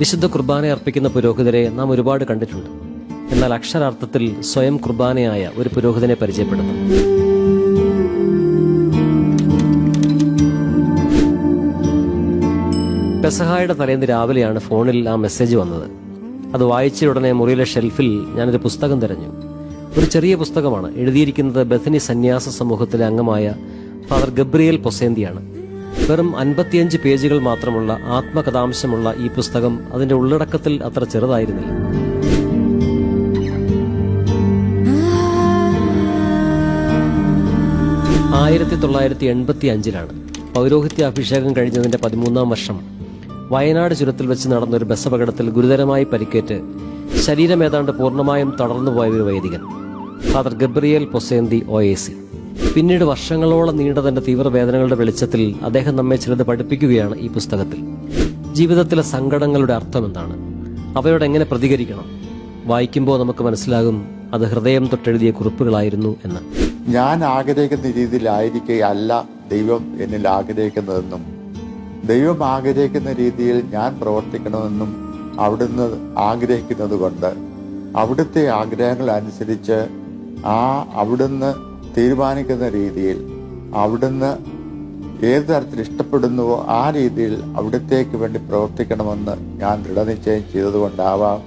വിശുദ്ധ കുർബാന അർപ്പിക്കുന്ന പുരോഹിതരെ നാം ഒരുപാട് കണ്ടിട്ടുണ്ട്. എന്നാൽ അക്ഷരാർത്ഥത്തിൽ സ്വയം കുർബാനയായ ഒരു പുരോഹിതനെ പരിചയപ്പെടുന്നു. പെസഹായുടെ തലേന്ന് രാവിലെയാണ് ഫോണിൽ ആ മെസ്സേജ് വന്നത്. അത് വായിച്ച ഉടനെ മുറിയിലെ ഷെൽഫിൽ ഞാനൊരു പുസ്തകം തിരഞ്ഞു. ഒരു ചെറിയ പുസ്തകമാണ്. എഴുതിയിരിക്കുന്നത് ബഥനി സന്യാസ സമൂഹത്തിലെ അംഗമായ ഫാദർ ഗബ്രിയേൽ പൊസേന്തിയാണ്. വെറും 55 പേജുകൾ മാത്രമുള്ള ആത്മകഥാംശമുള്ള ഈ പുസ്തകം അതിന്റെ ഉള്ളടക്കത്തിൽ അത്ര ചെറുതായിരുന്നില്ല. – 1985 പൗരോഹിത്യ അഭിഷേകം കഴിഞ്ഞതിന്റെ 13ാം വർഷം വയനാട് ചുരത്തിൽ വെച്ച് നടന്ന ഒരു ബസ് അപകടത്തിൽ ഗുരുതരമായി പരിക്കേറ്റ് ശരീരം ഏതാണ്ട് പൂർണ്ണമായും തളർന്നുപോയ ഒരു വൈദികൻ ഫാദർ ഗബ്രിയേൽ പൊസേന്തി OAC. പിന്നീട് വർഷങ്ങളോളം നീണ്ട തന്റെ തീവ്രവേദനകളുടെ വെളിച്ചത്തിൽ അദ്ദേഹം നമ്മെ ചിലത് പഠിപ്പിക്കുകയാണ് ഈ പുസ്തകത്തിൽ. ജീവിതത്തിലെ സങ്കടങ്ങളുടെ അർത്ഥം എന്താണ്, അവയോട് എങ്ങനെ പ്രതികരിക്കണം? വായിക്കുമ്പോൾ നമുക്ക് മനസ്സിലാകും അത് ഹൃദയം തൊട്ടെഴുതിയ കുറിപ്പുകളായിരുന്നു എന്ന്. ഞാൻ ആഗ്രഹിക്കുന്ന രീതിയിലായിരിക്കുകയല്ല ദൈവം എന്നിൽ ആഗ്രഹിക്കുന്നതെന്നും ദൈവം ആഗ്രഹിക്കുന്ന രീതിയിൽ ഞാൻ പ്രവർത്തിക്കണമെന്നും അവിടുന്ന് ആഗ്രഹിക്കുന്നത് കൊണ്ട് അവിടുത്തെ ആഗ്രഹങ്ങൾ അനുസരിച്ച് അവിടുന്ന് തീരുമാനിക്കുന്ന രീതിയിൽ അവിടുന്ന് ഏത് തരത്തിൽ ഇഷ്ടപ്പെടുന്നുവോ ആ രീതിയിൽ അവിടത്തേക്ക് വേണ്ടി പ്രവർത്തിക്കണമെന്ന് ഞാൻ ദൃഢനിശ്ചയം ചെയ്തതുകൊണ്ടാവാം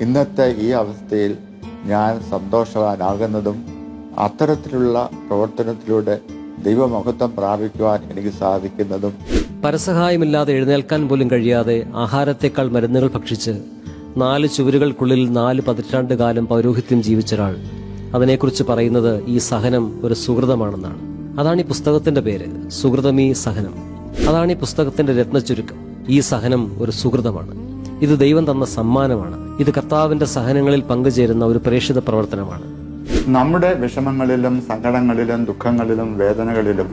ഇന്നത്തെ ഈ അവസ്ഥയിൽ ഞാൻ സന്തോഷവാനാകുന്നതും അത്തരത്തിലുള്ള പ്രവർത്തനത്തിലൂടെ ദൈവമഹത്വം പ്രാപിക്കുവാൻ എനിക്ക് സാധിക്കുന്നതും. പരസഹായമില്ലാതെ എഴുന്നേൽക്കാൻ പോലും കഴിയാതെ ആഹാരത്തെക്കാൾ മരുന്നുകൾ ഭക്ഷിച്ച് 4 ചുവരുകൾക്കുള്ളിൽ 4 പതിറ്റാണ്ട് കാലം പൗരോഹിത്യം ജീവിച്ചൊരാൾ അതിനെക്കുറിച്ച് പറയുന്നത് ഈ സഹനം ഒരു സുഹൃതമാണെന്നാണ്. അതാണ് ഈ പുസ്തകത്തിന്റെ പേര്, സുഹൃതമീ സഹനം. അതാണ് ഈ പുസ്തകത്തിന്റെ രത്നചുരുക്കം. ഈ സഹനം ഒരു സുഹൃതമാണ്. ഇത് ദൈവം തന്ന സമ്മാനമാണ്. ഇത് കർത്താവിന്റെ സഹനങ്ങളിൽ പങ്കുചേരുന്ന ഒരു പ്രേക്ഷിത പ്രവർത്തനമാണ്. നമ്മുടെ വിഷമങ്ങളിലും സങ്കടങ്ങളിലും ദുഃഖങ്ങളിലും വേദനകളിലും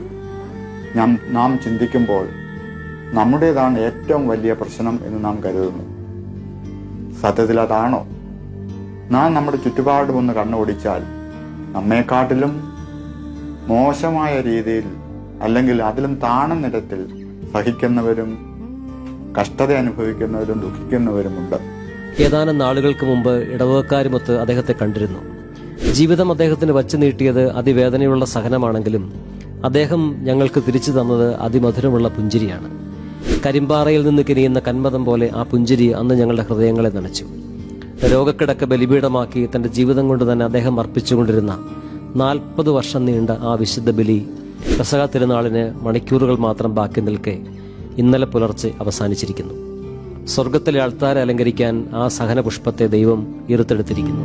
നാം ചിന്തിക്കുമ്പോൾ നമ്മുടേതാണ് ഏറ്റവും വലിയ പ്രശ്നം എന്ന് നാം കരുതുന്നു. സത്യത്തിൽ അതാണോ? നാം നമ്മുടെ ചുറ്റുപാടും ഒന്ന് കണ്ണോടിച്ചാൽ നമ്മെക്കാട്ടിലും മോശമായ രീതിയിൽ അല്ലെങ്കിൽ അതിലും താണ നിരത്തിൽ സഹിക്കുന്നവരും കഷ്ടത അനുഭവിക്കുന്നവരും ദുഃഖിക്കുന്നവരുമുണ്ട്. ഏതാനും നാളുകൾക്ക് മുമ്പ് ഇടവകക്കാരുമൊത്ത് അദ്ദേഹത്തെ കണ്ടിരുന്നു. ജീവിതം അദ്ദേഹത്തിന് വച്ചു നീട്ടിയത് അതിവേദനയുള്ള സഹനമാണെങ്കിലും അദ്ദേഹം ഞങ്ങൾക്ക് തിരിച്ചു തന്നത് അതിമധുരമുള്ള പുഞ്ചിരിയാണ്. കരിമ്പാറയിൽ നിന്ന് കിനിയുന്ന കന്മദം പോലെ ആ പുഞ്ചിരി അന്ന് ഞങ്ങളുടെ ഹൃദയങ്ങളെ നനച്ചു. രോഗക്കിടക്ക ബലിപീഠമാക്കി തന്റെ ജീവിതം കൊണ്ട് തന്നെ അദ്ദേഹം അർപ്പിച്ചുകൊണ്ടിരുന്ന 40 വർഷം നീണ്ട ആ വിശുദ്ധ ബലി പെസഹ തിരുനാളിന് മണിക്കൂറുകൾ മാത്രം ബാക്കി നിൽക്കെ ഇന്നലെ പുലർച്ചെ അവസാനിച്ചിരിക്കുന്നു. സ്വർഗത്തിലെ അൾത്താര അലങ്കരിക്കാൻ ആ സഹന പുഷ്പത്തെ ദൈവം ഇറുത്തെടുത്തിരിക്കുന്നു.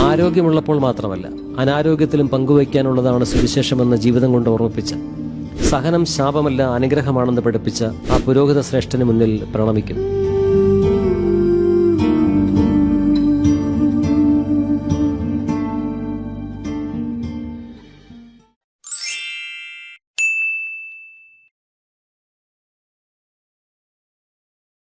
ആരോഗ്യമുള്ളപ്പോൾ മാത്രമല്ല, അനാരോഗ്യത്തിലും പങ്കുവയ്ക്കാനുള്ളതാണ് സുവിശേഷമെന്ന് ജീവിതം കൊണ്ട് ഓർമ്മിപ്പിച്ച, സഹനം ശാപമല്ല അനുഗ്രഹമാണെന്ന് പഠിപ്പിച്ച ആ പുരോഹിത ശ്രേഷ്ഠന് മുന്നിൽ പ്രണമിക്കും.